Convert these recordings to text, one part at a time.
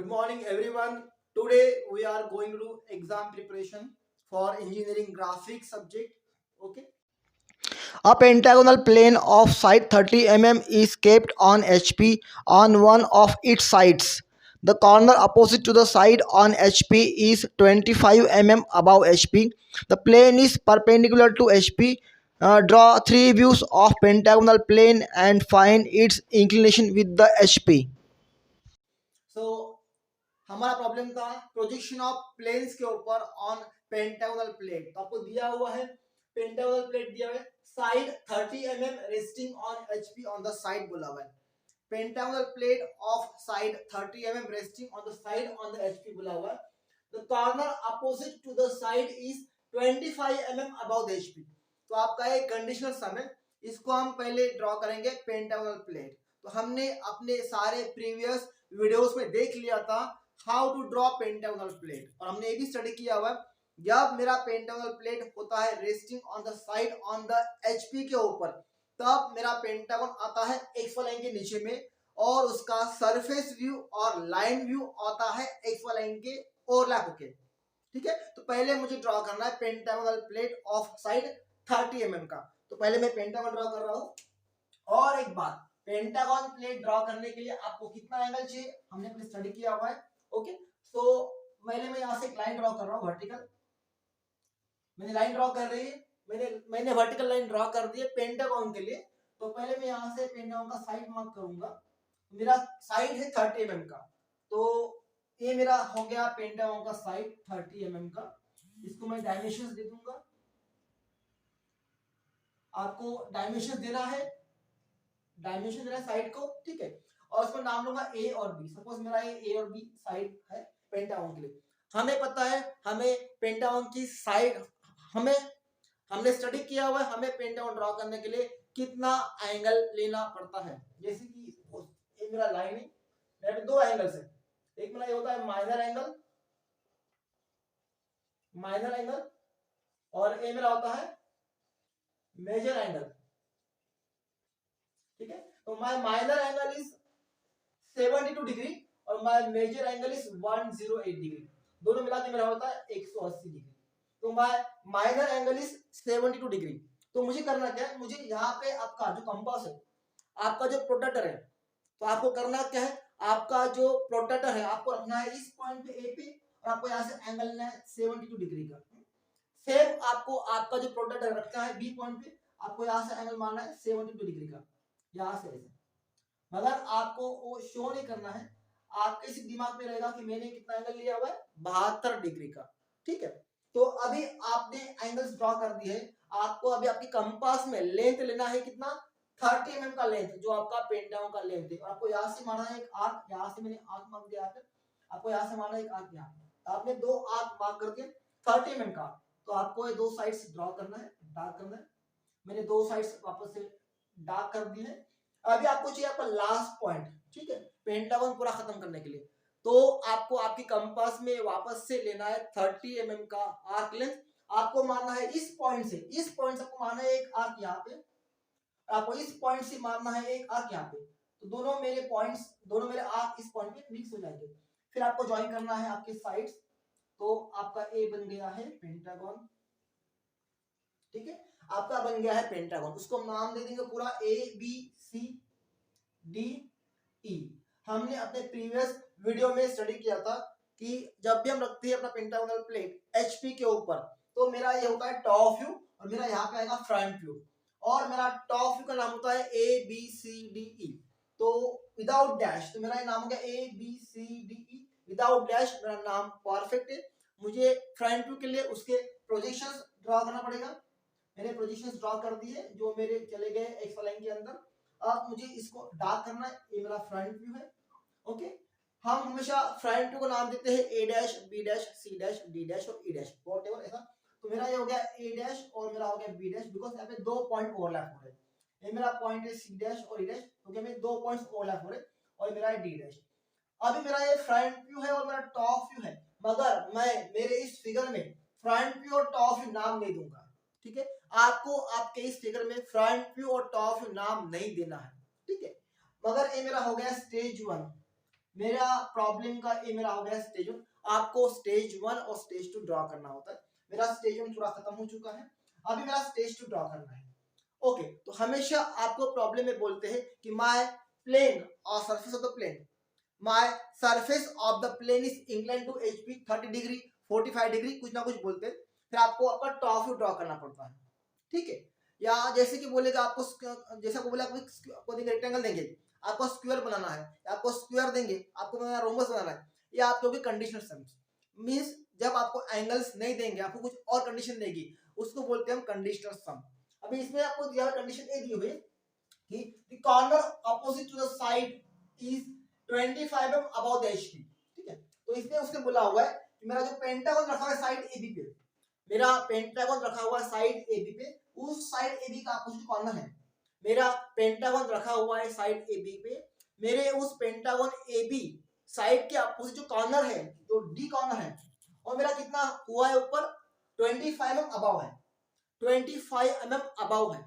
Good morning, everyone. Today we are going to do exam preparation for engineering graphics subject. Okay. A pentagonal plane of side 30 mm is kept on HP on one of its sides. The corner opposite to the side on HP is 25 mm above HP. The plane is perpendicular to HP. Draw three views of pentagonal plane and find its inclination with the HP. So हमारा problem था projection of planes के ऊपर on pentagonal plate. तो आपको दिया हुआ है pentagonal plate दिया हुआ है, side 30 mm resting on HP on the side बोला हुआ है। Pentagonal plate of side 30 mm resting on the side on the HP बोला हुआ है। The corner opposite to the side is 25 mm above the HP. तो आपका एक conditional सम है, इसको हम पहले ड्रॉ करेंगे पेंटागोनल प्लेट। तो हमने अपने सारे प्रीवियस वीडियोस में देख लिया था how to draw pentagonal plate, और हमने ये भी स्टडी किया हुआ जब मेरा पेंटागोनल प्लेट होता है resting on the side on the HP के ऊपर, तब मेरा पेंटागन आता है एक्स वाई लाइन के नीचे में और उसका सरफेस व्यू और लाइन व्यू आता है एक्स वाई लाइन के ओवरलैप होके। ठीक है, तो पहले मुझे ड्रॉ करना है pentagonal plate of side 30 mm का। तो पहले मैं पेंटागन ड्रॉ कर रहा हूं। और एक बात, पेंटागन प्लेट ड्रॉ करने के लिए आपको कितना एंगल चाहिए हमने अपने स्टडी किया हुआ है। ओके, सो पहले मैं यहां से एक लाइन ड्रॉ कर रहा हूं वर्टिकल। मैंने लाइन ड्रॉ कर रही है, मैंने वर्टिकल लाइन ड्रॉ कर दी है पेंटागन के लिए। तो पहले मैं यहां से पेंटागन का साइड मार्क करूंगा। मेरा साइड है 30 mm का, तो ये मेरा हो गया पेंटागन का साइड 30 mm का। इसको मैं डायमेंशंस दे दूंगा, आपको डायमेंशन देना है, डायमेंशन देना है साइड को। ठीक है, और उसको नाम लूंगा ए और बी। सपोज मेरा ये ए और बी साइड है पेंटागन के लिए। हमें पता है हमें पेंटागन की साइड हमने स्टडी किया हुआ है हमें पेंटागन ड्रॉ करने के लिए कितना एंगल लेना पड़ता है। जैसे कि ये मेरा लाइन है, मेरे दो एंगल्स है, एक मेरा ये होता है माइनर एंगल और ये मेरा होता है मेजर एंगल। ठीक है, तो my minor angle is 72 degree और my major angle is 108 degree. दोनों मिला के मेरा होता है 180 डिग्री। तो my minor angle is 72 degree. तो मुझे करना क्या है, मुझे यहाँ पे आपका जो कंपास है, आपका जो प्रोट्रैक्टर है, तो आपको करना क्या है, आपका जो प्रोट्रैक्टर है आपको रखना है इस पॉइंट पे ए पे, और आपको यहाँ से एंगल लेना है 72 डिग्री का। सेम आपको आपका जो प्रोट्रैक्टर रखना है बी पॉइंट पे, आपको यहाँ से एंगल मारना है 72 डिग्री का, यहाँ से ऐसे। मगर आपको वो शो नहीं करना है, आपके इसी दिमाग में रहेगा कि मैंने कितना एंगल लिया हुआ है 72 डिग्री का। ठीक है, तो अभी आपने एंगल्स ड्रॉ कर दिए है, आपको अभी आपकी कंपास में लेंथ लेना है कितना 30 mm का लेंथ, जो आपका पेंटागन का लेंथ है। आपको यहाँ से मारना है एक आर्क, यहाँ से मैंने आर्क मार्क दिया है, आपको यहाँ से मारना है एक आर्क, यहाँ आपने दो आर्क मार्क करके 30 mm का। तो आपको ये दो साइड्स ड्रॉ करना है, डार्क करना है। मैंने दो साइड्स वापस से डार्क कर दी है। अभी आपको चाहिए आपका लास्ट पॉइंट। ठीक है, पेंटागन पूरा खत्म करने के लिए तो आपको आपकी कंपास में वापस से लेना है 30 mm का आर्क लेंथ। आपको मारना है इस पॉइंट से आपको मारना है एक आर्क यहाँ पे, आपको इस पॉइंट से मारना है एक आर्क यहाँ पे। तो दोनों मेरे आर्क इस पॉइंट पे मिक्स हो जाएंगे। फिर आपको ज्वाइन करना है आपके साइड्स। तो आपका ए बन गया है पेंटागन। ठीक है, आपका बन गया है पेंटागन। उसको हम नाम दे देंगे पूरा ए बी सी डी ई। हमने अपने प्रीवियस वीडियो में स्टडी किया था कि जब भी हम रखते हैं अपना पेंटागोनल प्लेट एचपी के ऊपर, तो मेरा ये होता है टॉप व्यू और मेरा यहाँ पे आएगा फ्रंट व्यू, और मेरा टॉप व्यू का नाम होता है ए बी सी डी ई। तो विदाउट डैश, तो मेरा ये नाम हो गया A B C D E without dash, मेरा नाम परफेक्ट है। मुझे फ्रंट व्यू के लिए उसके प्रोजेक्शंस ड्रॉ करना पड़ेगा। मैंने प्रोजेक्शंस ड्रॉ कर दिए जो मेरे चले गए एक्स वाई लाइन के अंदर। अब मुझे इसको डार्क करना है, ये मेरा फ्रंट व्यू है। ओके, हम हमेशा फ्रंट व्यू को नाम देते हैं A dash B dash C dash D dash और ई डैश, व्हाटएवर ऐसा। तो मेरा ये हो गया ए डैश और मेरा हो गया बी डैश, बिकॉज यहाँ पे दो पॉइंट ओवरलैप हो रहे हैं। ये मेरा पॉइंट है सी डैश और ई डैश, क्योंकि मेरे दो पॉइंट्स ओवरलैप हो रहे हैं, और मेरा है डी डैश। अभी मेरा ये फ्रंट व्यू है और मेरा टॉप व्यू है, मगर मैं मेरे इस फिगर में फ्रंट व्यू और टॉप व्यू नाम नहीं दूंगा। ठीक है, आपको आपके इस फिगर में फ्रंट व्यू और टॉप व्यू नाम नहीं देना है। ठीक है, मगर ये मेरा हो गया स्टेज 1। मेरा प्रॉब्लम का ये मेरा हो गया स्टेज 1। आपको स्टेज 1 और स्टेज 2 ड्रॉ करना होता है। मेरा स्टेज 1 थोड़ा खत्म हो चुका है, अभी मेरा स्टेज 2 ड्रॉ करना है। ओके, तो हमेशा आपको प्रॉब्लम में बोलते हैं कि माय प्लेन और surface of the plane, my surface of the plane is incline to HP 30 degree 45 degree, कुछ ना कुछ बोलते हैं। फिर आपको आपका टॉप व्यू ड्रॉ करना पड़ता है, ठीक है। या जैसे कि बोलेगा आपको, जैसा को बोला आपको रेक्टेंगल देंगे, आपको स्क्वायर बनाना है, आपको स्क्वायर देंगे, आपको बनाना रोमबस बनाना है, ये आप लोग कंडीशनल सम्स मींस जब आपको एंगल्स नहीं देंगे, आपको कुछ और कंडीशन देगी, उसको बोलते हैं हम कंडीशनल सम। अभी इसमें आपको दिया हुआ कंडीशन ए दी हुई कि the corner opposite to the side is 25 mm above the HP, ठीक है। तो इसमें उसने बोला हुआ है कि मेरा जो पेंटागन रखा है साइड एबी पे, मेरा पेंटागन रखा हुआ है साइड एबी पे, उस साइड एबी का अपोजिट कॉर्नर है, मेरा पेंटागन रखा हुआ है साइड एबी पे, मेरे उस पेंटागन एबी साइड के अपोजिट जो कॉर्नर है, जो डी कॉर्नर है, और मेरा कितना हुआ है ऊपर 25 mm अबव है, 25 mm अबव है,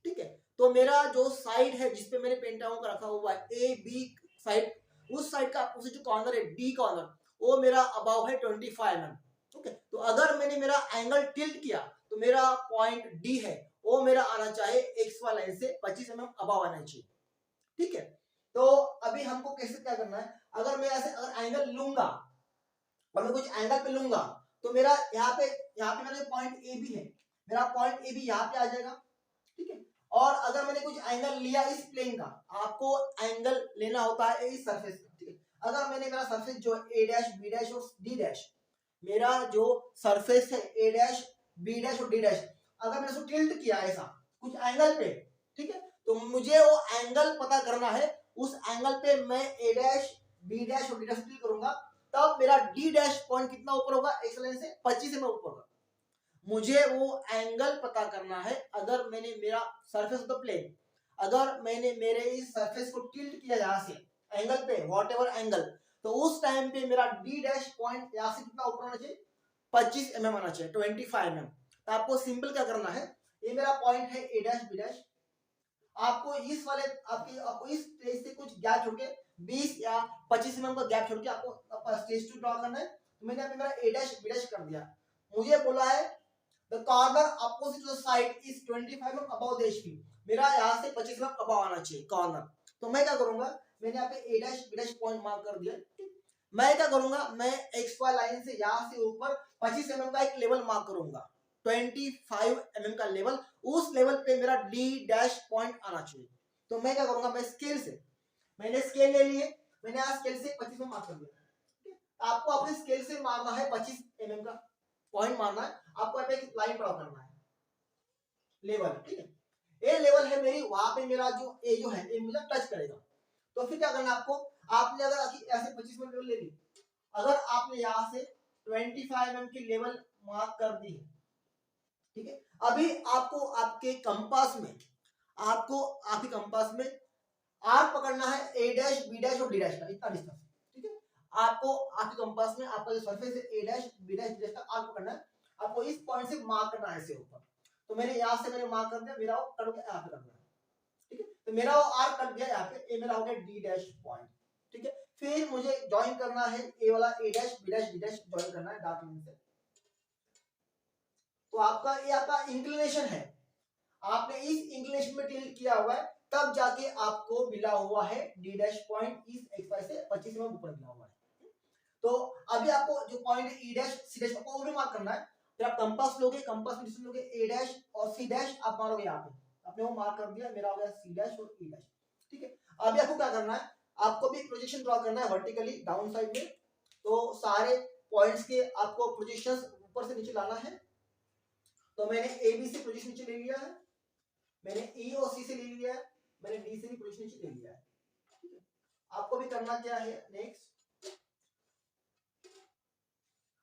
ठीक है। तो मेरा जो साइड है जिसपे मैंने पेंटागन का रखा हुआ है ए बी साइड, उस साइड का अपोजिट जो कॉर्नर है डी कॉर्नर, वो मेरा अबव है 25 mm, ओके। तो अगर मैंने मेरा एंगल टिल्ट किया तो मेरा पॉइंट डी है वो मेरा आना चाहिए एक्स वाई लाइन से 25 mm अबव आना चाहिए, ठीक है। तो अभी हमको कैसे क्या करना है, अगर मैं ऐसे अगर एंगल लूंगा और मैं कुछ एंगल पे लूंगा तो मेरा यहाँ पे मेरा जो पॉइंट ए बी है, मेरा पॉइंट ए बी यहाँ पे आ जाएगा, ठीक है। और अगर मैंने कुछ एंगल लिया इस प्लेन का, आपको एंगल लेना होता है इस सरफेस का, ठीक है। अगर मैंने मेरा सरफेस जो ए डैश बी डैश और डी डैश, मेरा जो सरफेस है ए डैश बी डैश और डी डैश, अगर मैंने उसको टिल्ट किया ऐसा कुछ एंगल पे, ठीक है, तो मुझे वो एंगल पता करना है, उस एंगल पे मैं ए डैश बी डैश और डी डैश टिल्ट करूंगा, तब मेरा डी डैश पॉइंट कितना ऊपर होगा, एक्स लाइन से 25 में ऊपर होगा। मुझे वो एंगल पता करना है। अगर मैंने मेरा सरफेस ऑफ द प्लेन, अगर मैंने मेरे इस सरफेस को टिल्ट किया यहाँ से एंगल पे व्हाटएवर एंगल, तो उस टाइम पे मेरा डी डैश पॉइंट यहाँ से कितना ऊपर आना चाहिए, 25 mm आना चाहिए, 25 mm। तो आपको सिंपल क्या करना है, ये मेरा पॉइंट है ए डैश बी डैश, आपको इस वाले आपको इस स्टेज से कुछ गैप छोड़ के 20 या 25 mm का गैप छोड़ के आपको स्टेज टू ड्रॉ करना है। तो मैंने अभी मेरा ए डैश बी डैश कर दिया, मुझे बोला है the corner opposite to the side is 25 mm above the HP, मेरा यहाँ से 25 mm अबव आना चाहिए कॉर्नर। तो मैं क्या करूंगा, मैंने यहाँ पे A dash B dash point mark कर दिया, मैं क्या करूंगा, मैं एक्स वाई लाइन से यहाँ से ऊपर 25 mm का एक लेवल मार्क करूंगा, 25 mm का लेवल, उस लेवल पे मेरा डी डैश पॉइंट आना चाहिए। तो मैं क्या करूंगा, मैं स्केल से, मैंने स्केल ले लिए, मैंने यहाँ स्केल से 25 में मार्क कर दिया, आपको अपने स्केल से मारना है 25 mm का पॉइंट मारना है, आपको यहाँ पे एक लाइन ड्रॉ करना है लेवल, ठीक है। ये लेवल है मेरी, वहां पे मेरा जो ए जो है ये मुझे टच करेगा। तो फिर क्या करना है आपको, आपने अगर ऐसे 25 mm लेवल ले ली, अगर आपने यहाँ से 25 mm की लेवल मार्क कर दी है, ठीक है। अभी आपको आपके कंपास में, आपको आपके कंपास में आर्क पकड़ना है ए डैश बी डैश और डी डैश का, इतना डिस्टेंस, ठीक है। आपको आपके कंपास में आपका जो सरफेस है A dash B dash D dash का आर्क पकड़ना है, आपको इस पॉइंट से मार्क करना है ऐसे ऊपर। तो मैंने यहाँ से मैंने मार्क कर दिया, मेरा वो कट गया यहाँ पे करना है, ठीक है। तो मेरा वो आर्क कट गया यहाँ पे, ये मेरा हो गया डी डैश पॉइंट, ठीक है। फिर मुझे ज्वाइन करना है ए वाला A dash B dash D dash join करना है डार्क लाइन से। तो आपका ये आपका इंक्लिनेशन है, आपने इस इंक्लिनेशन में टिल्ट किया हुआ है, तब जाके आपको मिला हुआ है डी डैश पॉइंट इस एक्स वाई से 25 में ऊपर मिला हुआ है। तो अभी आपको जो पॉइंट है ई डैश सी डैश को वो भी मार्क करना है। फिर आप कंपास लोगे, कंपास में डिस्टेंस लोगे ए डैश और सी डैश, आप मारोगे यहाँ पे, आपने वो मार्क कर दिया, मेरा हो गया सी डैश और ई डैश, ठीक है। अभी आपको क्या करना है, आपको भी प्रोजेक्शन ड्रॉ करना है वर्टिकली डाउन साइड में। तो सारे पॉइंट्स के आपको प्रोजेक्शंस ऊपर से नीचे लाना है। तो मैंने ए बी से प्रोजेक्शन नीचे ले लिया है, मैंने ई और सी से ले लिया है, मैंने डी से भी प्रोजेक्शन नीचे ले लिया है, ठीक है। आपको भी करना क्या है, नेक्स्ट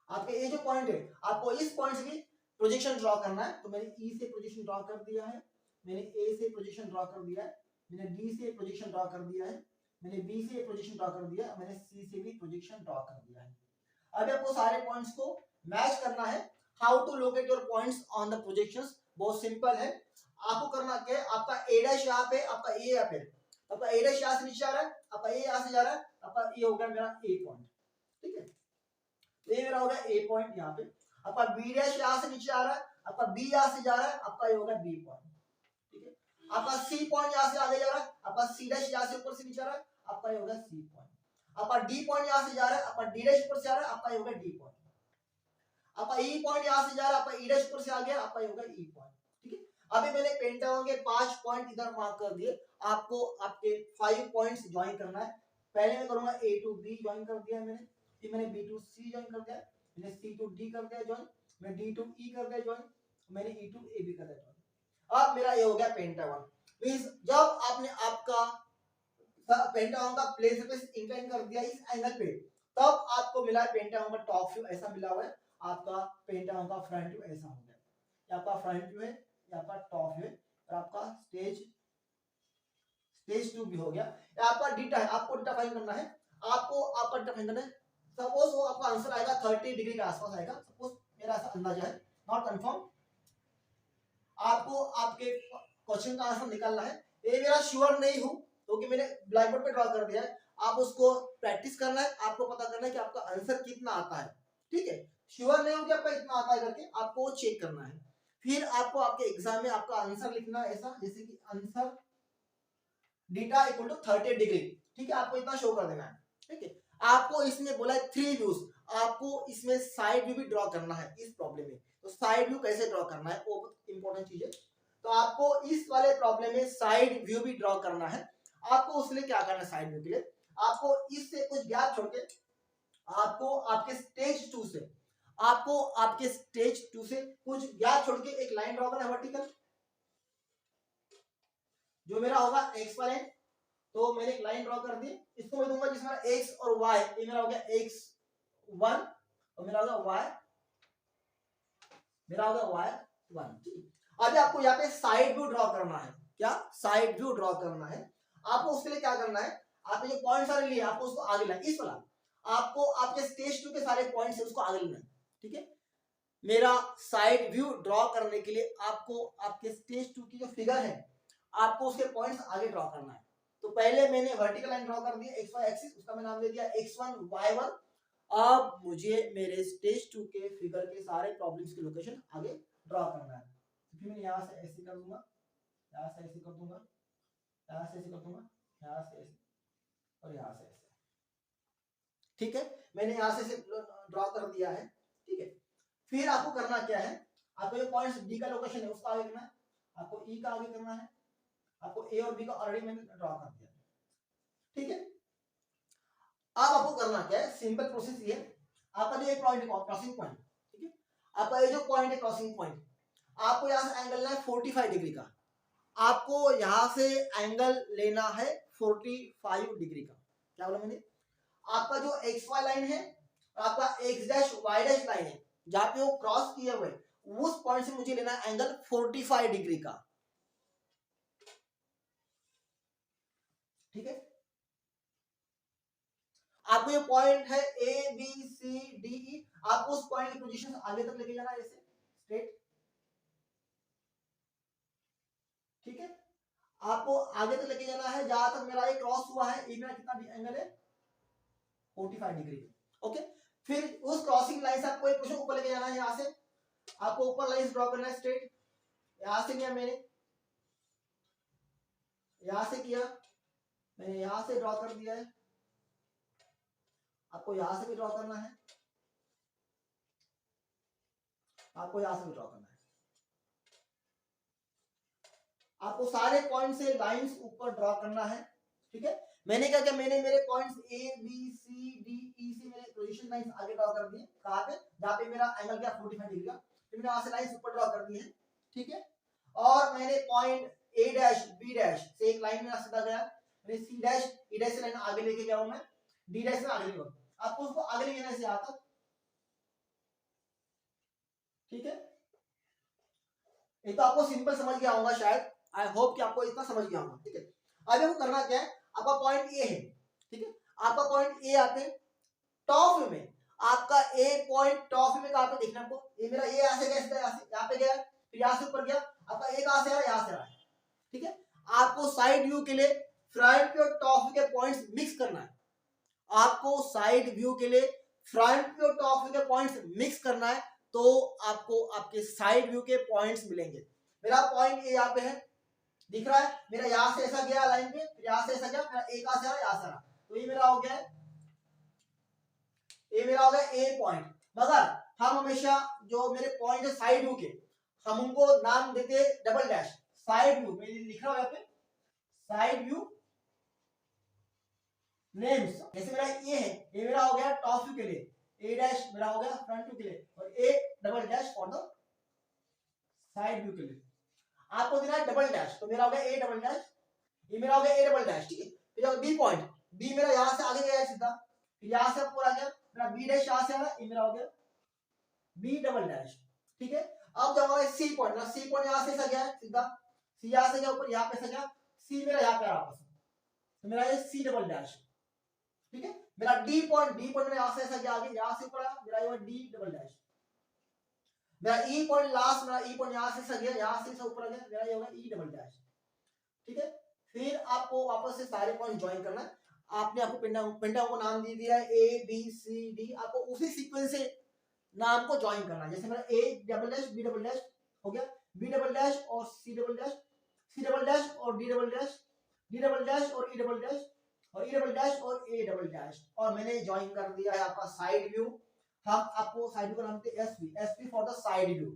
आपके ये जो पॉइंट है, आपको इस पॉइंट से भी प्रोजेक्शन ड्रॉ करना है। तो मैंने ई से प्रोजेक्शन ड्रॉ कर दिया है, मैंने ए से प्रोजेक्शन ड्रॉ कर दिया है, मैंने डी से प्रोजेक्शन ड्रॉ कर दिया है, मैंने बी से प्रोजेक्शन ड्रॉ कर दिया, मैंने सी से भी प्रोजेक्शन ड्रॉ कर दिया है। अब आपको सारे पॉइंट्स को मैच करना है। How to locate your points on the projections, बहुत सिंपल है। आपको करना क्या है, आपका ए डैश यहाँ पे, आपका ए यहाँ पे, आपका ए डैश यहाँ से नीचे आ रहा है, आपका ए यहाँ से जा रहा है, आपका ये हो गया मेरा ए पॉइंट, ठीक है, तो ये मेरा हो गया ए पॉइंट यहाँ पे। आपका बी डैश यहाँ से नीचे आ रहा है, आपका बी यहाँ से जा रहा है, आपका ये हो गया बी पॉइंट, ठीक है। आपका सी पॉइंट यहाँ से आगे जा रहा है, आपका सी डैश यहाँ से ऊपर से नीचे आ रहा है, आपका ये हो गया सी पॉइंट। आपका डी पॉइंट यहाँ से जा रहा है, आपका डी डैश ऊपर से आ रहा है, आपका ये हो गया डी पॉइंट। आपका ई पॉइंट यहाँ से जा रहा है, आपका ई डैश ऊपर से आ गया, आपका ये हो गया ई पॉइंट, ठीक है। अभी मैंने पेंटागन के 5 पॉइंट इधर मार्क कर दिए, आपको आपके 5 पॉइंट्स ज्वाइन करना है। पहले मैं करूंगा ए टू बी ज्वाइन कर दिया मैंने, फिर मैंने बी टू सी ज्वाइन कर दिया, मैंने सी टू डी कर दिया ज्वाइन, मैं डी टू ई कर दिया ज्वाइन, मैंने ई टू ए बी कर दिया ज्वाइन। अब मेरा ये हो गया पेंटागन। मींस जब आपने आपका पेंटागन का प्लेन सरफेस इंक्लाइन कर दिया इस एंगल पे, तब आपको मिला है पेंटागन का टॉप व्यू ऐसा मिला हुआ है, आपका पेंटागन का फ्रंट व्यू ऐसा हो गया। ये आपका फ्रंट व्यू है, ये आपका टॉप व्यू है, और आपका स्टेज 2 भी हो गया। ये आपका डेटा है, आपको डेटा फाइंड करना है, आपको आपका डेटा फाइंड करना है। सपोज वो आपका आंसर आएगा 30 डिग्री के आसपास आएगा, सपोज मेरा ऐसा अंदाजा है, नॉट कंफर्म। आपको आपके क्वेश्चन का आंसर निकालना है। ये मेरा श्योर नहीं हूं क्योंकि मैंने ब्लैक बोर्ड पे ड्रॉ कर दिया है, आप उसको प्रैक्टिस करना है, आपको पता करना है कि आपका आंसर कितना आता है, ठीक है। श्योर नहीं हो कि आपका इतना आता है करके आपको चेक करना है। फिर आपको आपके एग्जाम में आपका आंसर लिखना है ऐसा, जैसे कि answer data equal to 30 degree, ठीक है, आपको इतना शो कर देना है, ठीक है। आपको इसमें बोला है 3 व्यूज, आपको इसमें साइड व्यू भी ड्रॉ करना है इस प्रॉब्लम में। तो साइड व्यू कैसे ड्रॉ करना है वो बहुत इंपॉर्टेंट चीज है। तो आपको इस वाले प्रॉब्लम में साइड व्यू भी ड्रॉ करना है। आपको उसके लिए क्या करना है, साइड व्यू के लिए आपको इससे कुछ गैप छोड़ के आपको आपके स्टेज 2 से कुछ गैप छोड़ के एक लाइन ड्रॉ करना है वर्टिकल, जो मेरा होगा एक्स वाले। तो मैंने एक लाइन ड्रॉ कर दी, इसको मैं दूंगा जिसमें एक्स और वाई, ये मेरा हो गया x1 और मेरा होगा y1। अभी आपको यहाँ पे साइड व्यू ड्रॉ करना है। क्या साइड व्यू ड्रॉ करना है? आपको उसके लिए क्या करना है, आपने जो पॉइंट सारे लिए आपको उसको आगे लाना, इस वाला आपको आपके स्टेज 2 के सारे पॉइंट्स है उसको आगे लेना है, ठीक है। मेरा साइड व्यू ड्रॉ करने के लिए आपको आपके स्टेज 2 की जो फिगर है आपको उसके पॉइंट्स आगे ड्रॉ करना है। तो पहले मैंने वर्टिकल लाइन ड्रॉ कर दी एक्स वाई एक्सिस, उसका मैं नाम दे दिया x1 y1। अब मुझे मेरे स्टेज 2 के फिगर के सारे प्रॉब्लम्स की लोकेशन आगे ड्रॉ करना है। तो फिर मैं यहाँ से ऐसे कर दूंगा, यहाँ से ऐसे कर दूंगा, यहाँ से ऐसे कर दूंगा, यहाँ से ऐसे और यहाँ से ऐसे, ठीक है। मैंने यहाँ से ड्रॉ कर दिया है, ठीक है। फिर आपको करना क्या है, आपको जो पॉइंट्स डी का लोकेशन है उसका आगे करना है, आपको ई का आगे करना है, आपको ए और बी का ऑलरेडी मैंने ड्रॉ कर दिया, ठीक है। अब आपको करना क्या है, सिंपल प्रोसेस ये, आपका जो एक पॉइंट है क्रॉसिंग पॉइंट, ठीक है, आपका ये जो पॉइंट है क्रॉसिंग पॉइंट, आपको यहाँ से एंगल लेना है 45 डिग्री का। आपको यहाँ से एंगल लेना है 45 डिग्री का। क्या बोला मैंने, आपका जो एक्स वाई लाइन है, आपका X dash Y dash line है, जहां पे वो क्रॉस किए हुए उस पॉइंट से मुझे लेना है एंगल 45 डिग्री का, ठीक है। आपको ये पॉइंट है ए बी सी डी ई, आपको उस पॉइंट की पोजीशन आगे तक लेके जाना है ऐसे स्ट्रेट, ठीक है। आपको आगे तक लेके जाना है जहां तक मेरा ये क्रॉस हुआ है, ये मेरा कितना एंगल है 45 डिग्री, ओके। फिर उस क्रॉसिंग लाइन से आपको एक पोजीशन ऊपर लेके जाना है, यहाँ से आपको ऊपर लाइन ड्रॉ करना है स्ट्रेट, यहां से किया मैंने, यहां से किया मैंने, यहां से ड्रॉ कर दिया है, आपको यहां से भी ड्रॉ करना है, आपको यहां से भी ड्रॉ करना है। आपको सारे पॉइंट से लाइंस ऊपर ड्रॉ करना है, ठीक है। मैंने क्या किया, मैंने मेरे points A B C D E से मेरे पोजीशन लाइंस आगे ड्रॉ कर दिए, कहां पे, जहां पे मेरा एंगल क्या 45 डिग्री का, तो मैंने वहां से लाइंस ऊपर ड्रॉ कर दी है, ठीक है। और मैंने point A dash B dash से एक लाइन मेरा सीधा गया, मैंने सी डैश ई डैश से लाइन आगे लेके गया हूं मैं, डी डैश से आगे लेके गया, आपको उसको आगे ले जाना है यहां तक, ठीक है। ये तो आपको सिंपल समझ गया होगा शायद, आई होप कि आपको इतना समझ गया होगा, ठीक है। अब आपको करना क्या है, आपका पॉइंट ए है, ठीक है, आपका पॉइंट ए आते टॉप में, आपका ए पॉइंट टॉप में कहां पे देखना आपको, ये मेरा ए यहां से गया, यहां पे गया, फिर यहां से ऊपर गया, आपका ए कहां से आ रहा है, यहां से आ रहा है, ठीक है। आपको साइड व्यू के लिए फ्रंट व्यू और टॉप व्यू के पॉइंट्स मिक्स करना है। आपको साइड व्यू के लिए फ्रंट व्यू और टॉप व्यू के पॉइंट्स मिक्स करना है, तो आपको आपके साइड व्यू के पॉइंट्स मिलेंगे। मेरा पॉइंट ए यहाँ पे है, दिख रहा है, मेरा यहां से ऐसा गया लाइन पे, यहां से ऐसा गया, मेरा ए कहां से आ रहा है, यहां से आ रहा, तो ये मेरा हो गया है, ये मेरा हो गया ए पॉइंट। मगर हम हमेशा जो मेरे पॉइंट है साइड व्यू के, हम उनको नाम देते हैं डबल डैश। साइड व्यू मैं लिख रहा हूं यहाँ पे, साइड व्यू नेम्स। जैसे मेरा ये है, ये मेरा हो गया टॉप व्यू के लिए, ए डैश मेरा हो गया फ्रंट व्यू के लिए, और ए double dash for the side view के लिए। आपको देना है डबल डैश, तो मेरा हो गया ए डबल डैश, ये मेरा हो गया ए डबल डैश, ठीक है। फिर बी पॉइंट, बी मेरा यहां से आगे गया है सीधा, फिर यहां से पूरा गया, मेरा बी डैश यहां से आ रहा है, ये मेरा हो गया बी डबल डैश, ठीक है। अब जब हमारा सी पॉइंट, ना सी पॉइंट यहां से ऐसा गया है सीधा, सी यहां से गया ऊपर, यहां पे ऐसा गया, सी मेरा यहां पे आ रहा है, तो मेरा ये सी डबल डैश, ठीक है। मेरा डी पॉइंट, डी पॉइंट मेरा यहां से ऐसा गया आगे, यहां से ऊपर आया, मेरा ये डी डबल डैश। मेरा ई पॉइंट लास्ट, मेरा ई पॉइंट यहां से ऐसा गया, यहां से ऐसा ऊपर आ गया, मेरा ये होगा ई डबल डैश, ठीक है। फिर आपको वापस से सारे पॉइंट ज्वाइन करना है। आपने आपको पेंटागन को नाम दे दिया है ए बी सी डी, आपको उसी सीक्वेंस से नाम को ज्वाइन करना है। जैसे मेरा A double dash B double dash हो गया, बी डबल डैश और C double dash, C double dash और D double dash, D double dash और ई डबल डैश, और ई डबल डैश और ए डबल डैश, और मैंने ज्वाइन कर दिया है आपका साइड व्यू। हम आपको साइड व्यू का नाम देते हैं SP, SP for the side view.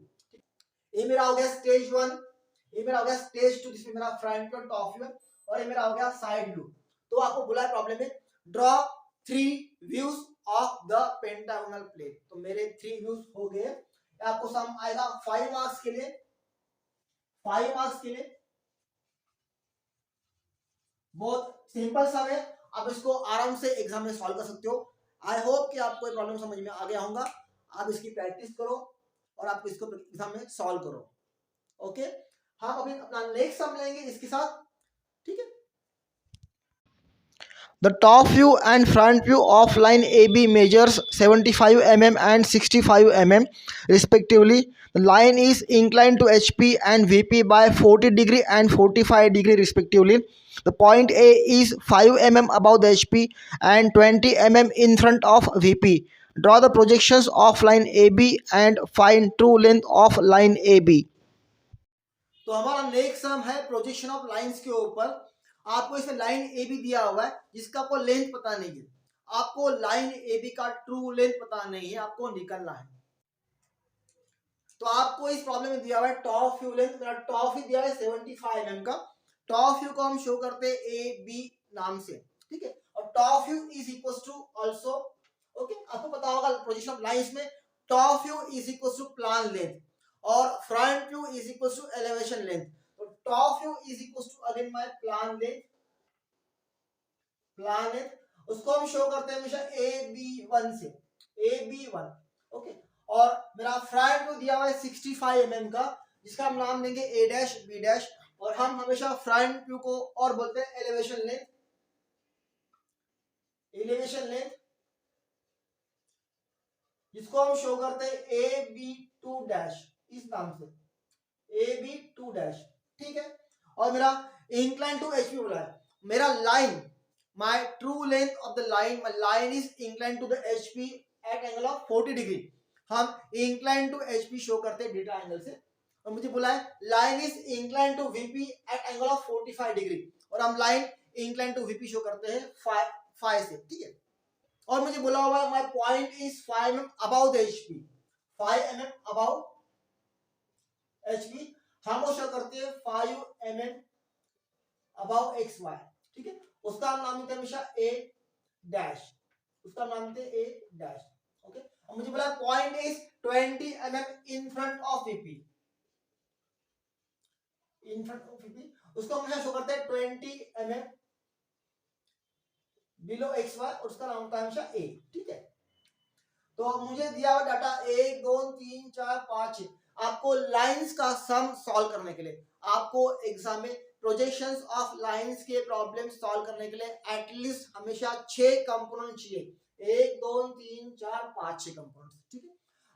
ये मेरा हो गया स्टेज 1, ये मेरा हो गया स्टेज 2 जिसमें मेरा फ्रंट और टॉप व्यू, और ये मेरा हो गया साइड व्यू। तो आपको बोला है प्रॉब्लम में draw 3 views of the pentagonal plate, तो मेरे 3 व्यूज हो गए। आपको सम आएगा 5 मार्क्स के लिए, 5 मार्क्स के लिए। बहुत सिंपल सा है, आप इसको आराम से एग्जाम में सॉल्व कर सकते हो। आई होप कि आपको ये प्रॉब्लम समझ में आ गया होगा। आप इसकी प्रैक्टिस करो और आप इसको एग्जाम में सॉल्व करो। ओके, हम अभी अपना नेक्स्ट सम लेंगे इसके साथ, ठीक है। The top view and front view of line AB measures 75 mm and 65 mm respectively. The line is inclined to HP and VP by 40 degree and 45 degree respectively. The point A is 5 mm above the HP and 20 mm in front of VP. Draw the projections of line AB and find true length of line AB. तो हमारा next sum है projection of lines के ऊपर। आपको इसमें line A B दिया हुआ है जिसका आपको लेंथ पता नहीं है, आपको लाइन ए बी का ट्रू लेंथ पता नहीं है, आपको निकलना है। तो आपको इस प्रॉब्लम में दिया हुआ है टॉप व्यू लेंथ, मेरा टॉप व्यू दिया है 75 mm का। टॉप व्यू को हम शो करते हैं ए बी नाम से, ठीक है। और top view is equal to also, okay, आपको पता होगा प्रोजेक्शन ऑफ लाइंस में top view is equal to plan length और front view is equal to elevation length. तो top view is equal to again my plan length, plan length उसको हम show करते हैं हमेशा ए बी वन से, A B one, okay. और मेरा फ्रंट व्यू दिया हुआ है 65 mm का जिसका हम नाम देंगे ए डैश बी डैश, और हम हमेशा फ्रंट व्यू को और बोलते हैं एलिवेशन लेंथ, एलिवेशन लेंथ जिसको हम शो करते हैं ए बी टू डैश इस नाम से, ए बी टू डैश, ठीक है। और मेरा इंक्लाइन टू एचपी बोला है, मेरा line my true length of the line, my line is inclined to the HP at angle of 40 degree। हम inclined to HP शो करते हैं डेटा एंगल से, और मुझे बोला है line is inclined to VP at angle of 45 degree, और हम line inclined to VP show करते हैं 5 से, ठीक है। और मुझे बोला हुआ है my point is 5 mm above the HP, 5 mm above HP, हम वो शो करते हैं 5 mm above XY, ठीक है। उसका हम नाम देते हैं हमेशा ए डैश, उसका नाम देते हैं ए डैश, ओके। और मुझे बोला point is 20 mm in front of VP, in front of VP उसको हमेशा शो करते हैं 20 mm बिलो एक्स वाई, और उसका नाम होता है हमेशा ए, ठीक है। तो मुझे दिया हुआ डाटा 1 2 3 4 5 6, आपको लाइंस का सम सॉल्व करने के लिए, आपको एग्जाम में प्रोजेक्शंस ऑफ लाइंस के प्रॉब्लम सॉल्व करने के लिए एटलीस्ट हमेशा 6 कंपोनेंट चाहिए, 1 2 3 4 5 6 कंपोनेंट्स, ठीक है।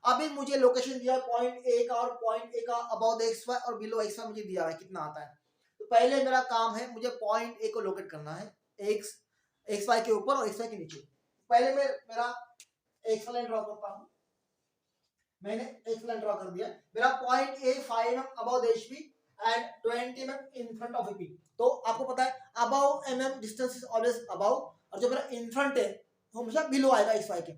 अभी मुझे लोकेशन दिया है पॉइंट ए का, और पॉइंट ए का अबव द एक्स वाई और बिलो एक्स वाई मुझे दिया है कितना आता है। तो पहले मेरा काम है, मुझे पॉइंट ए को लोकेट करना है, एक्स वाई के ऊपर और एक्स वाई के नीचे। पहले मैं मेरा एक्स लाइन ड्रॉ करता हूं। मैंने एक्स लाइन ड्रॉ कर दिया। मेरा point A 5 mm above the HP and 20 mm in front of VP. तो आपको पता है above mm distance is always above, और जो मेरा इन फ्रंट है वो हमेशा बिलो आएगा एक्स वाई के।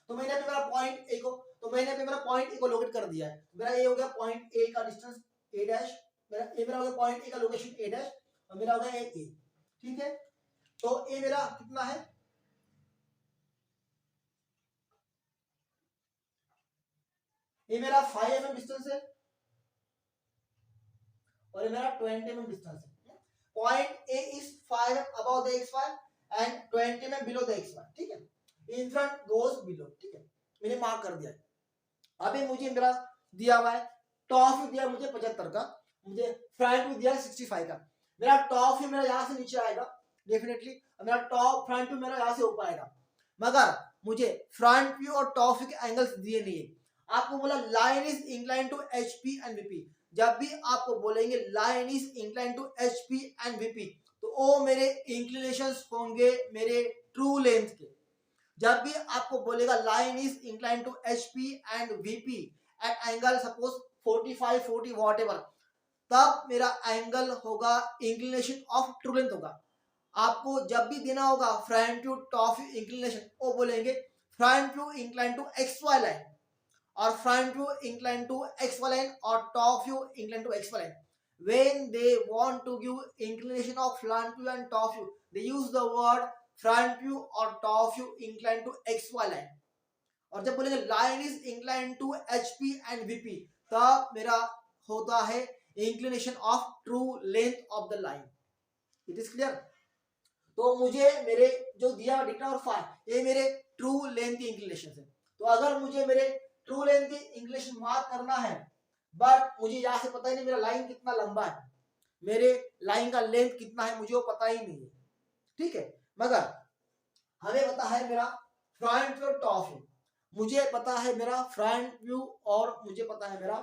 तो मैंने अभी मेरा पॉइंट ए को लोकेट कर दिया है। मेरा ये हो गया पॉइंट ए का डिस्टेंस ए डैश, मेरा हो गया पॉइंट ए का लोकेशन ए डैश, और मेरा हो गया ए। ठीक है, तो ए मेरा कितना है, ये मेरा 5 mm डिस्टेंस है और ये मेरा 20 mm डिस्टेंस है। Point A is 5 mm above the X Y and 20 mm below the X Y. ठीक है, इन फ्रंट गोज बिलो। ठीक है, मैंने मार्क कर दिया है। अभी मुझे मेरा दिया हुआ है टॉप व्यू दिया मुझे 75 का, मुझे फ्रंट व्यू दिया 65 का। मेरा टॉप व्यू मेरा यहाँ से नीचे आएगा डेफिनेटली, मेरा टॉप फ्रंट व्यू मेरा यहाँ से ऊपर आएगा, मगर मुझे फ्रंट व्यू और टॉप व्यू के एंगल्स दिए नहीं है। आपको बोला line is incline to HP and VP. जब भी आपको बोलेंगे line is incline to HP and VP, तो वो मेरे इंक्लिनेशंस होंगे मेरे ट्रू लेंथ के। जब भी आपको बोलेगा line is incline to HP and VP at angle suppose 45 40 whatever, तब मेरा एंगल होगा इंक्लिनेशन ऑफ ट्रू लेंथ होगा। आपको जब भी देना होगा front view top view inclination, वो बोलेंगे front view incline to X Y line, और front view inclined to xy line or top view inclined to xy line. When they want to give inclination of front view and top view, they use the word front view or top view inclined to xy line. और जब बोलेंगे line is inclined to HP and VP, तब मेरा होता है inclination of true length of the line. It is clear? तो मुझे मेरे जो दिया डिक्टा और फाई, ये मेरे ट्रू लेंथ की इंक्लिनेशन है। तो अगर मुझे मेरे ट्रू लेंथ की इंक्लिनेशन मार्क करना है, बट मुझे यहाँ से पता ही नहीं मेरा लाइन कितना लंबा है, मेरे लाइन का लेंथ कितना है, मुझे वो पता ही नहीं है। ठीक है, मगर हमें पता है मेरा फ्रंट व्यू टॉप व्यू, मुझे पता है मेरा फ्रंट व्यू और मुझे पता है मेरा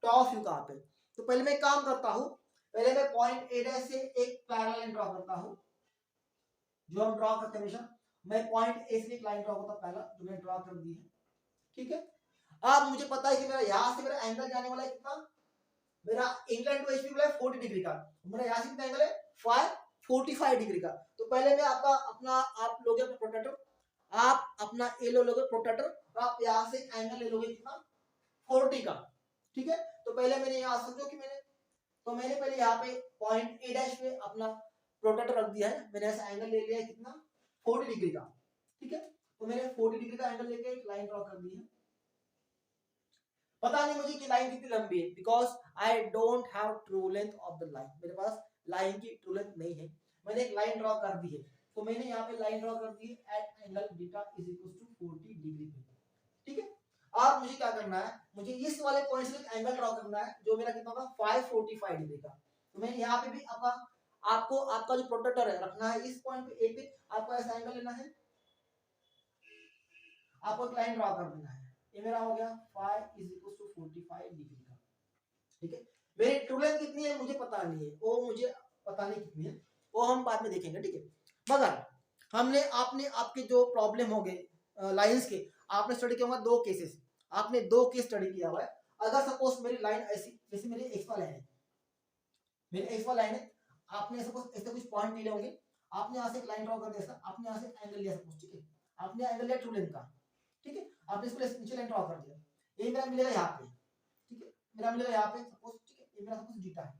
टॉप व्यू कहाँ पे। तो पहले मैं काम करता हूँ, पहले मैं पॉइंट ए डैश से एक पैरेलल लाइन ड्रॉ करता हूँ, जो हम ड्रॉ करते हैं हमेशा। मैं पॉइंट ए से एक लाइन ड्रॉ करता पहला, जो मैंने ड्रॉ कर दी है। ठीक है, अब मुझे पता है कि मेरा यहां से मेरा एंगल जाने वाला है कितना, मेरा इंक्लाइन टू एचपी बोला है 40 डिग्री का, मेरा यहां से कितना एंगल है 45 डिग्री का। तो पहले मैं आप लोगे अपना प्रोट्रैक्टर, आप अपना ए लोगे प्रोट्रैक्टर, और आप यहां से एंगल ले लोगे कितना 40 का। ठीक है, तो पहले मैंने यहां समझो कि मैंने पहले यहाँ पे पॉइंट ए डैश पे अपना प्रोट्रैक्टर रख दिया है, मैंने ऐसा एंगल ले लिया है कितना 40 डिग्री का। ठीक है, तो मैंने 40 डिग्री का एंगल लेके एक लाइन ड्रॉ कर दी है। पता नहीं मुझे कि लाइन कितनी लंबी है, because I don't have true length of the line, मेरे पास लाइन की ट्रू लेंथ नहीं है। मैंने एक लाइन ड्रॉ कर दी है, तो मैंने यहाँ पे लाइन ड्रॉ कर दी है at angle beta is equal to 40 degree पे। ठीक है, अब मुझे क्या करना है, मुझे इस वाले पॉइंट से एक एंगल ड्रॉ करना है जो मेरा कितना होगा 545 डिग्री का। तो मैंने यहाँ पे भी आपका जो प्रोट्रैक्टर है रखना है इस पॉइंट पे ए पे, आपको ऐसा एंगल लेना है, आपको एक लाइन ड्रॉ कर देना है। ये मेरा हो गया 5 इज इक्वल टू 45 डिग्री का। ठीक है, मेरी ट्रू लेंथ कितनी है मुझे पता नहीं है, वो मुझे पता नहीं कितनी है, वो हम बाद में देखेंगे। ठीक है, मगर आपने आपके जो प्रॉब्लम हो गए लाइंस के, आपने स्टडी किया होगा दो केसेस, आपने दो केस स्टडी किया हुआ है। अगर सपोज मेरी लाइन ऐसी, जैसे मेरी एक्स वाला लाइन है, मेरी एक्स वाला लाइन है, आपने सपोज ऐसे कुछ पॉइंट लिए होंगे, आपने यहाँ से एक लाइन ड्रॉ कर दिया, आपने यहाँ से एंगल लिया सपोज। ठीक है, आपने एंगल लिया ट्रू लेंथ का। ठीक है, आपने इसको नीचे लाइन ड्रॉ कर दिया, ये मेरा मिलेगा यहाँ पे। ठीक है, मेरा मिलेगा यहाँ पे सपोज। ठीक है, ये मेरा सपोज जीटा है,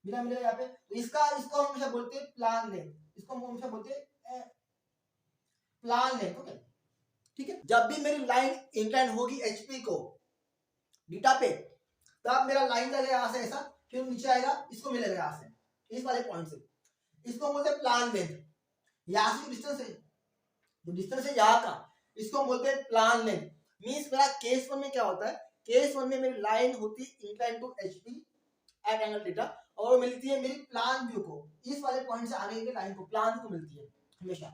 मेरा मिलेगा यहाँ पे। तो इसको हम हमेशा बोलते हैं प्लान लेंथ, इसको हम हमेशा बोलते हैं प्लान लेंथ। ओके, ठीक है, जब भी मेरी लाइन इंक्लाइन होगी एचपी को बीटा पे, तब मेरा लाइन जाएगा यहाँ से ऐसा, फिर नीचे आएगा, इसको मिलेगा यहाँ से, इस वाले पॉइंट से, इसको बोलते हैं प्लान लेंथ। यहाँ से डिस्टेंस है, जो डिस्टेंस है यहाँ का, इसको बोलते हैं प्लान लेंथ। मींस मेरा केस 1 में क्या होता है, केस 1 में मेरी लाइन होती है incline to HP at angle theta, और वो मिलती है मेरी प्लान व्यू को, इस वाले पॉइंट से आगे की लाइन को प्लान व्यू को मिलती है हमेशा।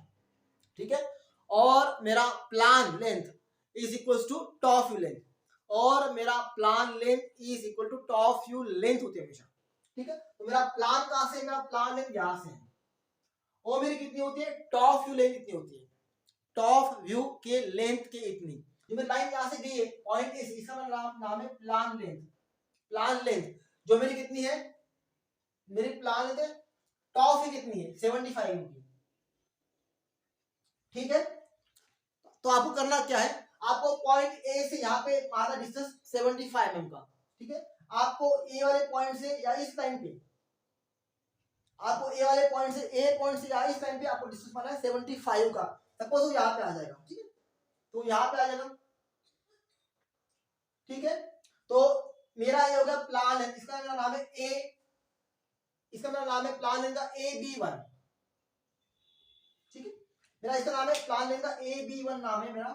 ठीक है, और मेरा plan length is equal to top view length, और मेरा plan length is equal to top view length होती है हमेशा। ठीक है। तो मेरा प्लान कहां से, मेरा प्लान लेंथ यहां से है, और मेरी कितनी होती है, टॉप व्यू लेंथ कितनी होती है, टॉप व्यू के लेंथ के इतनी, जो मेरी लाइन यहां से गई है पॉइंट ए से, इसका नाम है प्लान लेंथ। प्लान लेंथ जो मेरी कितनी है, मेरी प्लान लेंथ टॉप व्यू कितनी है 75 की। ठीक है, तो आपको करना क्या है, आपको पॉइंट ए से यहाँ पे मारना डिस्टेंस 75 mm का। ठीक है, आपको ए वाले पॉइंट से या इस लाइन पे, आपको ए वाले पॉइंट से, ए पॉइंट से या इस लाइन पे आपको डिस्टेंस मारना है 75 का। सपोज वो यहाँ पे आ जाएगा, ठीक है, तो यहाँ पे आ जाएगा। ठीक है, तो मेरा ये हो गया प्लान है, इसका मेरा नाम है ए, इसका मेरा नाम है प्लान लेंथ का AB1। ठीक है, मेरा इसका नाम है प्लान लेंथ का AB1 नाम है मेरा।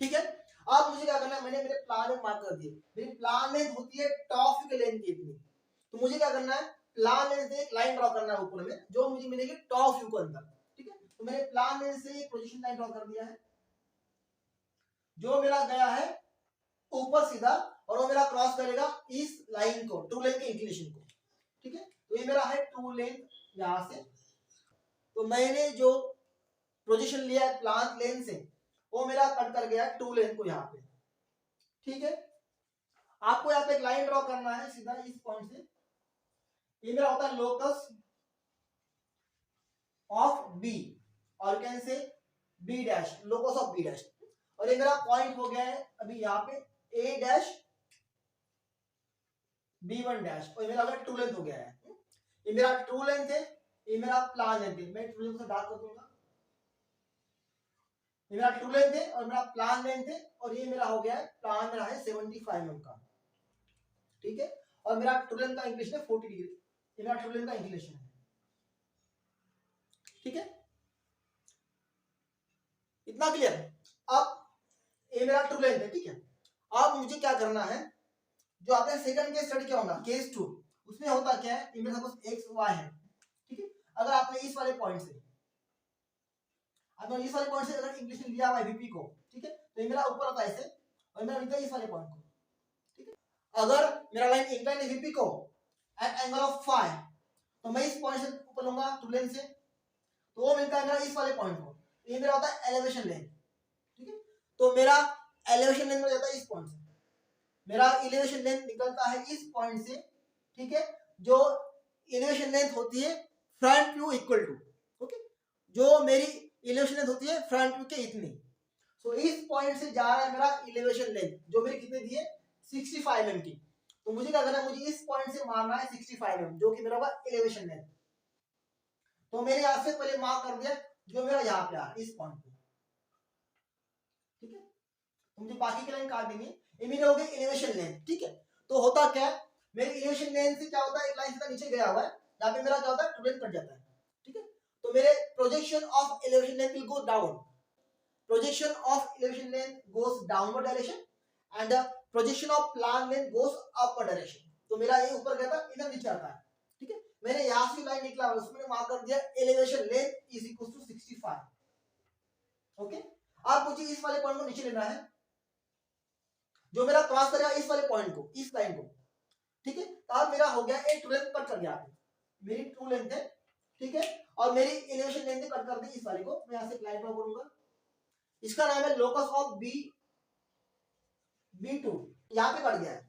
ठीक है, अब मुझे क्या करना है, मैंने मेरे प्लान लेंथ मार्क कर दिए, मेरी प्लान लेंथ होती है टॉप व्यू के लेंथ की इतनी, तो मुझे क्या करना है, प्लान लेंथ से एक लाइन ड्रॉ करना है ऊपर में, जो मुझे मिलेगी टॉप व्यू के अंदर। ठीक है, तो मैंने प्लान लेंथ से एक पोजीशन लाइन ड्रॉ कर दिया है, जो मेरा गया है ऊपर सीधा, और वो मेरा क्रॉस करेगा इस लाइन को, ट्रू लेंथ के इंक्लिनेशन को। ठीक है, तो ये मेरा है ट्रू लेंथ यहां से, तो मैंने जो प्रोजेक्शन लिया है प्लान लेंथ से, वो मेरा कट कर गया ट्रू लेंथ को यहाँ पे। ठीक है, आपको यहाँ पे एक लाइन ड्रॉ करना है सीधा इस पॉइंट से, ये मेरा होता है लोकस ऑफ बी, और कैन से B dash, locus of B dash, और ये मेरा पॉइंट हो गया है अभी यहाँ पे ए डैश B1 डैश, और मेरा अगर ट्रू लेंथ हो गया है, ये मेरा ट्रू लेंथ है, ये मेरा प्लान लेंथ है, मैं ट्रू लेंथ को डार्क कर दूंगा, ये मेरा ट्रू लेंथ है और मेरा प्लान लेंथ है, और ये मेरा हो गया है, प्लान मेरा है 75 mm का। ठीक है, और मेरा ट्रू लेंथ का इंक्लिनेशन है 40 डिग्री, ये मेरा ट्रू लेंथ का इंक्लिनेशन है। ठीक है, इतना क्लियर। अब ये मेरा ट्रू लेंथ है। ठीक है, अब मुझे क्या करना है, जो आपने सेकंड केस स्टडी किया होगा केस 2, उसमें होता क्या है, इनमें सपोज एक्स वाई है। ठीक है, अगर आपने इस वाले पॉइंट से, इस वाले पॉइंट से अगर इंक्लिनेशन लिया हुआ है वीपी को, ठीक है, तो ये मेरा ऊपर होता है ऐसे, और मेरा नीचे इस वाले पॉइंट को। ठीक है, अगर मेरा लाइन इंक्लाइन है वीपी को एट एंगल ऑफ फाई, तो मैं इस पॉइंट से ऊपर लूंगा ट्रू लेंथ से, तो वो मिलता है मेरा इस वाले पॉइंट को, ये मेरा होता है एलिवेशन लेंथ। ठीक है, तो मेरा एलिवेशन लेंथ मिल जाता है इस पॉइंट से, मेरा एलिवेशन लेंथ निकलता है इस पॉइंट से। ठीक है, जो एलिवेशन लेंथ होती है front view equal to, okay, जो मेरी एलिवेशन लेंथ होती है फ्रंट व्यू के इतनी, सो इस पॉइंट से जा रहा है मेरा एलिवेशन लेंथ, जो मेरी कितनी दी है 65 mm की, तो मुझे क्या करना है, मुझे इस पॉइंट से मारना है 65 mm, जो कि मेरा होगा एलिवेशन लेंथ। तो मैंने यहां से पहले मार्क कर दिया जो मेरा यहाँ पे आ इस पॉइंट पे। ठीक है, तो मुझे बाकी की लाइन काट देनी है, ये मेरे हो गए एलिवेशन लेंथ। ठीक है, तो होता क्या है, मेरे एलिवेशन लेंथ से क्या होता है, एक लाइन सीधा नीचे गया हुआ है, यहाँ पे मेरा क्या होता है ट्रू लेंथ कट जाता है। ठीक है, तो मेरे projection of elevation length will go down, projection of elevation length goes downward direction and the projection of plan length goes upward direction। तो मेरा ये ऊपर गया था, इधर नीचे आता है। ठीक है, मैंने यहां से लाइन निकला उसमें मार्क कर दिया elevation length is equal to 65। Okay, अब मुझे इस वाले पॉइंट को नीचे लेना है, जो मेरा क्रॉस करेगा इस वाले पॉइंट को, इस लाइन को। ठीक है, अब मेरा हो गया एक ट्रू लेंथ कट कर दिया, मेरी ट्रू लेंथ है। ठीक है, और मेरी एलिवेशन लेंथ कट कर दी इस वाले को, मैं यहां से लाइन ड्रॉ करूंगा, इसका नाम है लोकस ऑफ B2, यहाँ पे कट गया है।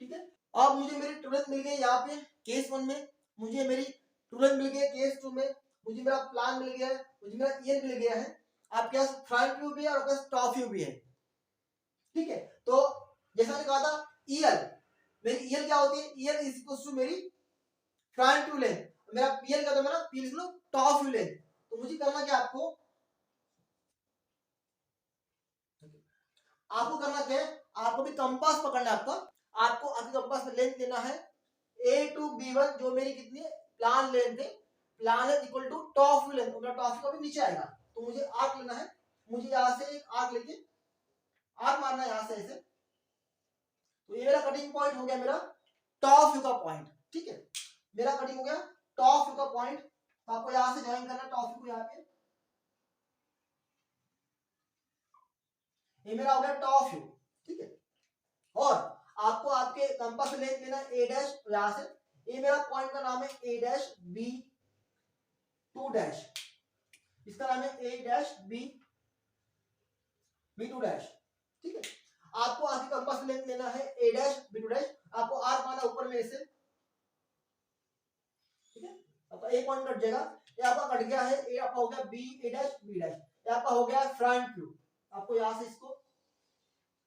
ठीक है, अब मुझे मेरी ट्रू लेंथ मिल गई यहाँ पे केस 1 में, मुझे मेरी ट्रू लेंथ मिल गई केस 2 में, मुझे मेरा प्लान मिल गया है, मुझे मेरा ईयर मिल गया है, आपके पास फ्रंट व्यू भी है और आपके पास टॉप व्यू भी है। ठीक है, तो जैसा मैंने कहा था ईयर, मेरी ईयर क्या होती है, ईयर इज इक्वल टू मेरी फ्रंट व्यू लेंथ, मेरा पीएल क्या था, मेरा PL is top view length. तो मुझे करना क्या, आपको करना क्या है, आपको भी कंपास पकड़ना है, आपको अभी कंपास में लेंथ लेना है A to B1, जो मेरी कितनी है प्लान लेंथ है, plan length equal to top view length, मेरा टॉप व्यू अभी नीचे आएगा, तो मुझे आर्क लेना है, मुझे यहां से एक आर्क लेके आर्क मारना है यहां से ऐसे, तो ये मेरा कटिंग पॉइंट हो गया, मेरा टॉप व्यू का पॉइंट। ठीक है, मेरा कटिंग हो गया टॉप व्यू का पॉइंट, तो आपको यहां से ज्वाइन करना टॉप व्यू को, यहाँ पे ये मेरा हो गया टॉप व्यू। ठीक है, और आपको आपके कंपास से लेंथ लेना ए डैश, यहां से ये मेरा पॉइंट का नाम है A dash B to dash, इसका नाम है A dash B to dash, ठीक है। आपको आपके कंपास से लेंथ लेना है A dash B to dash, आपको आर माना ऊपर में से, ठीक है। आपका एक पॉइंट कट जाएगा, ये आपका कट गया है, ये आपका हो गया बी ए डैश बी डैश, ये आपका हो गया फ्रंट व्यू। आपको यहां से इसको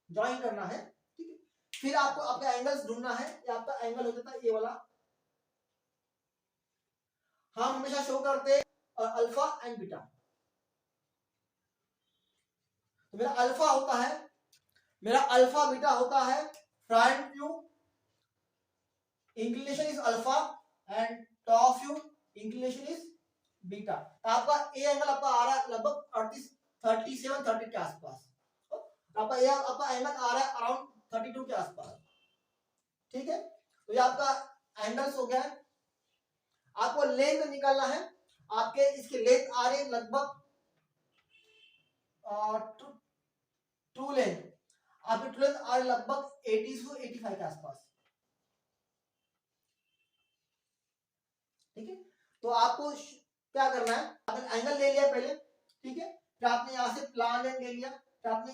ज्वाइन करना है, ठीक है। फिर आपको आपका एंगल्स ढूंढना है, ये आपका एंगल हो जाता है ये वाला, हम हमेशा शो करते हैं अल्फा एंड बीटा। तो मेरा अल्फा होता है, मेरा अल्फा बीटा होता है front view, inclination is alpha and top view inclination is beta. तो आपका ए एंगल आपका आ रहा है लगभग 37-30 के आसपास, आपका ए आपका एंगल आ रहा है अराउंड 32 के आसपास, ठीक है। तो ये आपका एंगल्स हो गया है। आपको लेंथ निकालना है, आपके इसकी लेंथ आ रही है लगभग टू लेंथ, आपकी टू लेंथ आ रही है लगभग 80 से 85 के आसपास, ठीक है। तो आपको क्या करना है, आपने एंगल ले लिया पहले, ठीक है, फिर आपने यहाँ से प्लान लेंथ ले लिया, फिर आपने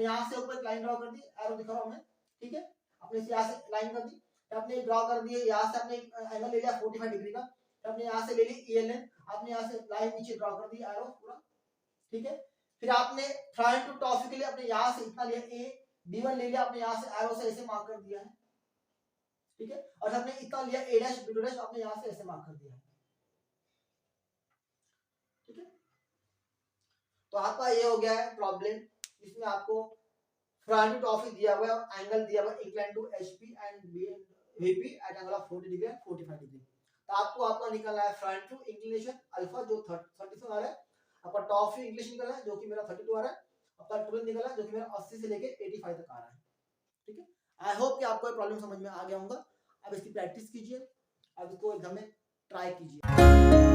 यहाँ से ऊपर एक लाइन ड्रॉ कर दी, एरो दिखा रहा हूं मैं, ठीक है। आपने इसे यहाँ से लाइन कर दी, फिर आपने ड्रॉ कर दिए, यहाँ से आपने एंगल ले लिया 45 डिग्री का, फिर आपने यहाँ से ले ली ईएल लेंथ, आपने यहाँ से लाइन नीचे ड्रॉ कर दी एरो पूरा, ठीक है। फिर आपने फ्रंट टू टॉप के लिए अपने यहाँ से इतना लिया ए B1 ले लिया, आपने यहाँ से एरो से ऐसे मार्क कर दिया है, ठीक है। और आपने इतना लिया ए डैश बी डैश, आपने यहाँ से ऐसे मार्क कर दिया है, ठीक है। तो आपका ये हो गया है प्रॉब्लम, इसमें आपको फ्रंट टू टॉप दिया हुआ है, एंगल दिया हुआ है incline to HP and VP at angle of 40 degree and 45 degree. तो आपको आपका निकालना है फ्रंट टू इंक्लिनेशन अल्फा जो 37 आ रहा है, आपका टॉप व्यू इंक्लिनेशन निकलना है जो कि मेरा 32 आ रहा है, आपका टू निकलना है जो कि मेरा 80 से लेके 85 तक आ रहा है, ठीक है। आई होप कि आपको ये प्रॉब्लम समझ में आ गया होगा। अब इसकी प्रैक्टिस कीजिए, अब इसको एग्जाम में ट्राई कीजिए।